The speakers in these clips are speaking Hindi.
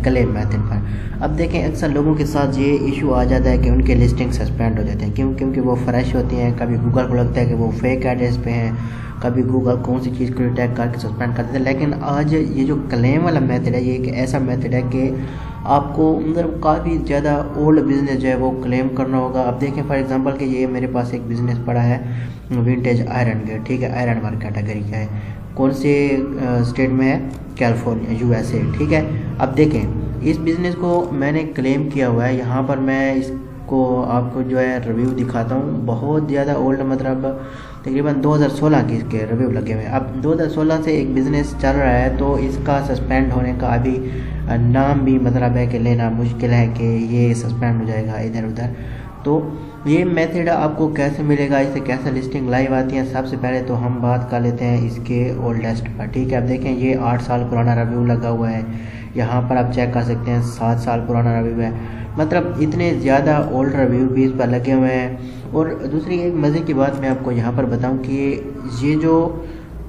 क्लेम मेथड पर। अब देखें अक्सर लोगों के साथ ये इशू आ जाता है कि उनके लिस्टिंग सस्पेंड हो जाते हैं, क्योंकि वो फ्रेश होती हैं। कभी गूगल को लगता है कि वो फेक एड्रेस पे हैं, कभी गूगल कौन सी चीज़ को टैग करके सस्पेंड कर देते हैं। लेकिन आज ये जो क्लेम वाला मेथड है, ये एक ऐसा मेथड है कि आपको मतलब काफ़ी ज़्यादा ओल्ड बिजनेस जो है वो क्लेम करना होगा। अब देखें फॉर एग्जांपल कि ये मेरे पास एक बिज़नेस पड़ा है विंटेज आयरन गेट, ठीक है, आयरन वर्क कैटेगरी का है। कौन से स्टेट में है? कैलिफोर्निया, यूएसए, ठीक है। अब देखें इस बिज़नेस को मैंने क्लेम किया हुआ है। यहाँ पर मैं इसको आपको जो है रिव्यू दिखाता हूँ। बहुत ज़्यादा ओल्ड, मतलब तकरीबन 2016 के इसके रिव्यू लगे हुए हैं। अब 2016 से एक बिज़नेस चल रहा है, तो इसका सस्पेंड होने का अभी नाम भी मतलब है कि लेना मुश्किल है कि ये सस्पेंड हो जाएगा इधर उधर। तो ये मेथड आपको कैसे मिलेगा, इसे कैसे लिस्टिंग लाइव आती है, सबसे पहले तो हम बात कर लेते हैं इसके ओल्डेस्ट पर, ठीक है। अब देखें ये 8 साल पुराना रिव्यू लगा हुआ है। यहाँ पर आप चेक कर सकते हैं 7 साल पुराना रिव्यू है। मतलब इतने ज़्यादा ओल्ड रिव्यू भी इस पर लगे हुए हैं। और दूसरी एक मज़े की बात मैं आपको यहाँ पर बताऊँ कि ये जो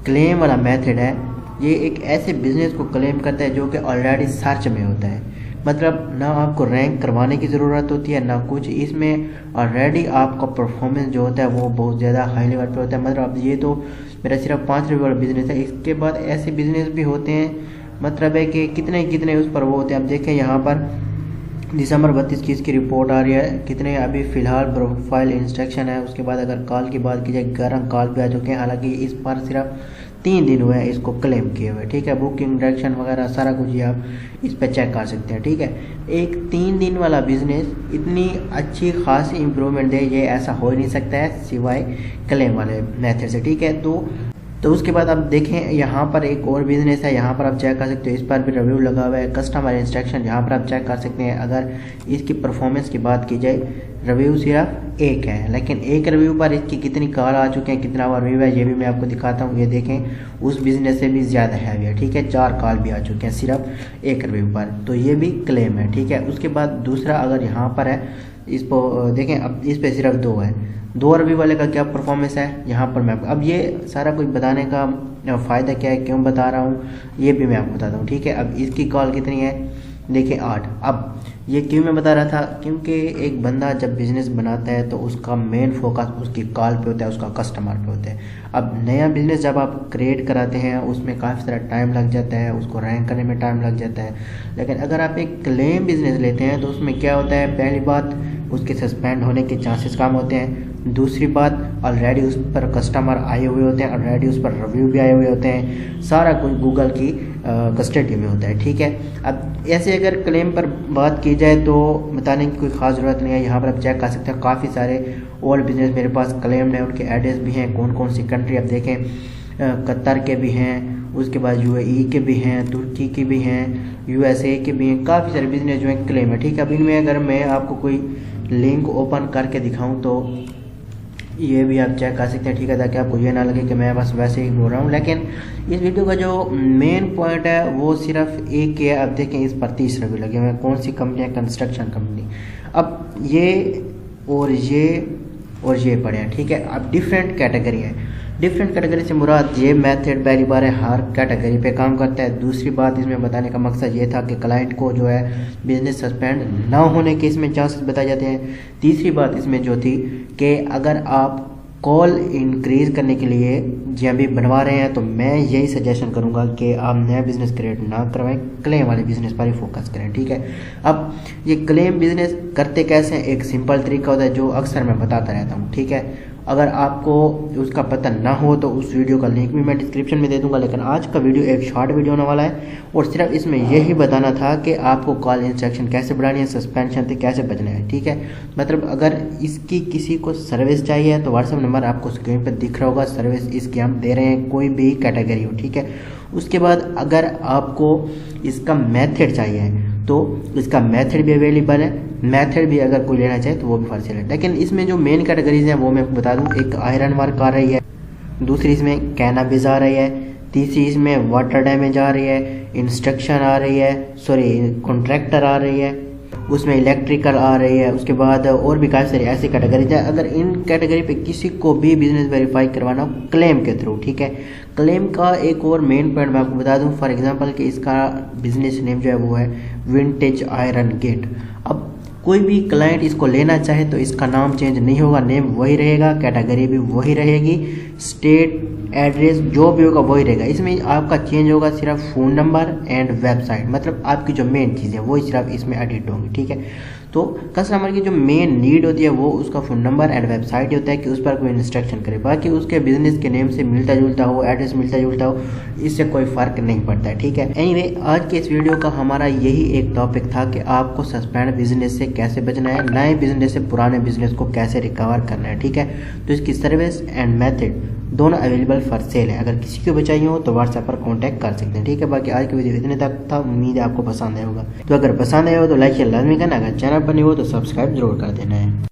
क्लेम वाला मेथड है, ये एक ऐसे बिज़नेस को क्लेम करता है जो कि ऑलरेडी सर्च में होता है। मतलब ना आपको रैंक करवाने की ज़रूरत होती है ना कुछ, इसमें ऑलरेडी आपका परफॉर्मेंस जो होता है वो बहुत ज़्यादा हाई लेवल पर होता है। मतलब अब ये तो मेरा सिर्फ 5 रिव्यू वाला बिज़नेस है। इसके बाद ऐसे बिज़नेस भी होते हैं, मतलब है कि कितने उस पर वो होते हैं। अब देखें यहाँ पर दिसंबर 32 की इसकी रिपोर्ट आ रही है, कितने अभी फ़िलहाल प्रोफाइल इंस्ट्रक्शन है। उसके बाद अगर कॉल की बात की जाए 11 कॉल भी आ चुके हैं। हालांकि इस पर सिर्फ 3 दिन हुए हैं इसको क्लेम किए हुए, ठीक है। बुकिंग डायरेक्शन वगैरह सारा कुछ ये आप इस पर चेक कर सकते हैं, ठीक है। एक 3 दिन वाला बिजनेस इतनी अच्छी खासी इम्प्रूवमेंट दे, ये ऐसा हो ही नहीं सकता है सिवाय क्लेम वाले मेथड से, ठीक है। तो उसके बाद आप देखें यहाँ पर एक और बिज़नेस है, यहाँ पर आप चेक कर सकते हो, इस पर भी रिव्यू लगा हुआ है। कस्टमर इंस्ट्रक्शन यहाँ पर आप चेक कर सकते हैं। अगर इसकी परफॉर्मेंस की बात की जाए, रिव्यू सिर्फ 1 है, लेकिन एक रिव्यू पर इसकी कितनी कॉल आ चुके हैं, कितना रिव्यू है, ये भी मैं आपको दिखाता हूँ। ये देखें उस बिज़नेस से भी ज़्यादा हैवी है, ठीक है। 4 कॉल भी आ चुके हैं सिर्फ एक रिव्यू पर, तो ये भी क्लेम है, ठीक है। उसके बाद दूसरा अगर यहाँ पर है, इसको देखें, अब इस पर सिर्फ 2 है। 2 रिव्यू वाले का क्या परफॉर्मेंस है यहाँ पर मैं अब ये सारा कुछ बताने का फ़ायदा क्या है, क्यों बता रहा हूँ, ये भी मैं आपको बताता हूँ, ठीक है। अब इसकी कॉल कितनी है, देखिए 8। अब ये क्यों मैं बता रहा था, क्योंकि एक बंदा जब बिज़नेस बनाता है तो उसका मेन फोकस उसकी कॉल पे होता है, उसका कस्टमर पे होता है। अब नया बिज़नेस जब आप क्रिएट कराते हैं उसमें काफ़ी सारा टाइम लग जाता है, उसको रैंक करने में टाइम लग जाता है। लेकिन अगर आप एक क्लेम बिज़नेस लेते हैं तो उसमें क्या होता है, पहली बात उसके सस्पेंड होने के चांसेस कम होते हैं। दूसरी बात, ऑलरेडी उस पर कस्टमर आए हुए होते हैं, ऑलरेडी उस पर रिव्यू भी आए हुए होते हैं, सारा कुछ गूगल की कस्टडी में होता है, ठीक है। अब ऐसे अगर क्लेम पर बात की जाए तो बताने की कोई ख़ास ज़रूरत नहीं है। यहाँ पर आप चेक कर सकते हैं काफ़ी सारे ओल्ड बिजनेस मेरे पास क्लेम्ड है, उनके एड्रेस भी हैं, कौन कौन सी कंट्री। अब देखें कतर के भी हैं, उसके बाद यूएई के भी हैं, तुर्की के भी हैं, यूएसए के भी हैं, काफ़ी सारे बिजनेस जो हैं क्लेम है, ठीक है। अब इनमें अगर मैं आपको कोई लिंक ओपन करके दिखाऊं तो ये भी आप चेक कर सकते हैं, ठीक है, ताकि आपको ये ना लगे कि मैं बस वैसे ही बोल रहा हूँ। लेकिन इस वीडियो का जो मेन पॉइंट है वो सिर्फ एक ही है। अब देखें इस पर 30 रिव्यू लगे हुए हैं, कौन सी कंपनी है, कंस्ट्रक्शन कंपनी। अब ये और ये पड़े हैं, ठीक है। अब डिफरेंट कैटेगरी है, डिफरेंट कैटेगरी से मुराद ये मेथड पहली बार है हर कैटेगरी पे काम करता है। दूसरी बात इसमें बताने का मकसद ये था कि क्लाइंट को जो है बिजनेस सस्पेंड ना होने के इसमें चांसेस बताए जाते हैं। तीसरी बात इसमें जो थी कि अगर आप कॉल इंक्रीज़ करने के लिए जब भी बनवा रहे हैं तो मैं यही सजेशन करूंगा कि आप नया बिज़नेस क्रिएट ना करवाएं, क्लेम वाले बिज़नेस पर ही फोकस करें, ठीक है। अब ये क्लेम बिज़नेस करते कैसे हैं, एक सिंपल तरीका होता है जो अक्सर मैं बताता रहता हूँ, ठीक है। अगर आपको उसका पता ना हो तो उस वीडियो का लिंक भी मैं डिस्क्रिप्शन में दे दूंगा। लेकिन आज का वीडियो एक शॉर्ट वीडियो होने वाला है और सिर्फ इसमें यही बताना था कि आपको कॉल इंस्ट्रक्शन कैसे बढ़ानी है, सस्पेंशन से कैसे बचना है, ठीक है। मतलब अगर इसकी किसी को सर्विस चाहिए तो व्हाट्सएप नंबर आपको स्क्रीन पर दिख रहा होगा, सर्विस इसकी हम दे रहे हैं, कोई भी कैटेगरी हो, ठीक है। उसके बाद अगर आपको इसका मेथड चाहिए तो इसका मेथड भी अवेलेबल है, मेथड भी अगर कोई लेना चाहे तो वो भी फॉर है। लेकिन इसमें जो मेन कैटेगरीज हैं वो मैं बता दूं, एक आयरन वर्क आ रही है, दूसरी इसमें कैनाबिस आ रही है, तीसरी इसमें वाटर डैमेज आ रही है, इंस्ट्रक्शन आ रही है, कॉन्ट्रैक्टर आ रही है, उसमें इलेक्ट्रिकल आ रही है। उसके बाद और भी काफ़ी सारी ऐसी कैटेगरीज है। अगर इन कैटेगरी पे किसी को भी बिजनेस वेरीफाई करवाना हो क्लेम के थ्रू, ठीक है। क्लेम का एक और मेन पॉइंट मैं आपको बता दूं, फॉर एग्जांपल कि इसका बिजनेस नेम जो है वो है विंटेज आयरन गेट। अब कोई भी क्लाइंट इसको लेना चाहे तो इसका नाम चेंज नहीं होगा, नेम वही रहेगा, कैटेगरी भी वही रहेगी, स्टेट एड्रेस जो भी होगा वही रहेगा। इसमें आपका चेंज होगा सिर्फ फ़ोन नंबर एंड वेबसाइट, मतलब आपकी जो मेन चीज़ है वही सिर्फ इसमें एडिट होंगी, ठीक है। तो कस्टमर की जो मेन नीड होती है वो उसका फ़ोन नंबर एंड वेबसाइट ही होता है कि उस पर कोई इंस्ट्रक्शन करे, बाकी उसके बिजनेस के नेम से मिलता जुलता हो, एड्रेस मिलता जुलता हो, इससे कोई फ़र्क नहीं पड़ता है, ठीक है। एनीवे, आज के इस वीडियो का हमारा यही एक टॉपिक था कि आपको सस्पेंड बिजनेस से कैसे बचना है, नए बिजनेस से पुराने बिजनेस को कैसे रिकवर करना है, ठीक है। तो इसकी सर्विस एंड मेथड दोनों अवेलेबल फॉर सेल है। अगर किसी को भी चाहिए हो तो व्हाट्सएप पर कांटेक्ट कर सकते हैं, ठीक है। बाकी आज की वीडियो इतने तक था, उम्मीद है आपको पसंद आया होगा। तो अगर पसंद आया हो तो लाइक या लाजमी करना, अगर चैनल पर नहीं हो तो सब्सक्राइब जरूर कर देना है।